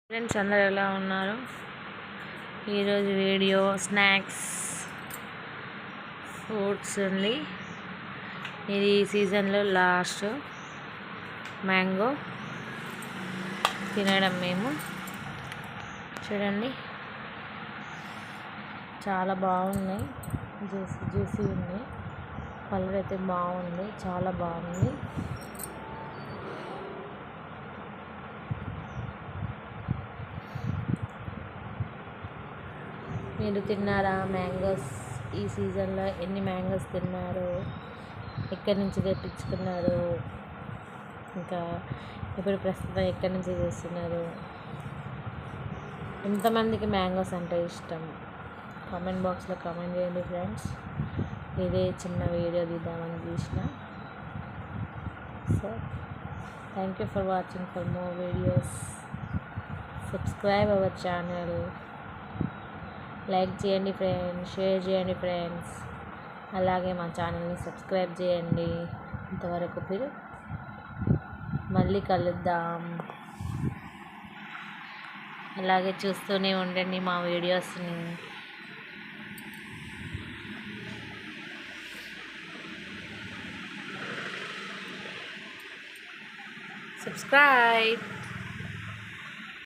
Friends అందరు ఎలా ఉన్నారు? ఈరోజు వీడియో స్నాక్స్ ఫ్రూట్స్ ఉంది. ఇది సీజన్లో లాస్ట్ మ్యాంగో తినడం. మేము చూడండి చాలా బాగున్నాయి, జ్యూసీ జ్యూసీ ఉన్నాయి. కలర్ అయితే బాగుంది, చాలా బాగుంది. మీరు తిన్నారా మ్యాంగోస్? ఈ సీజన్లో ఎన్ని మ్యాంగోస్ తిన్నారు? ఎక్కడి నుంచి తెప్పించుకున్నారు? ఇంకా ఇప్పుడు ప్రస్తుతం ఎక్కడి నుంచి చేస్తున్నారు? ఎంతమందికి మ్యాంగోస్ అంటే ఇష్టం? కామెంట్ బాక్స్లో కామెంట్ చేయండి ఫ్రెండ్స్. ఇదే చిన్న వీడియో తీద్దామని తీసిన. So thank you for watching. For more videos subscribe our channel. Like చేయండి ఫ్రెండ్స్, షేర్ చేయండి ఫ్రెండ్స్, అలాగే మా ఛానల్ని సబ్స్క్రైబ్ చేయండి. ఇంతవరకు మీరు మళ్ళీ కలుద్దాం. అలాగే చూస్తూనే ఉండండి మా వీడియోస్ని. సబ్స్క్రైబ్.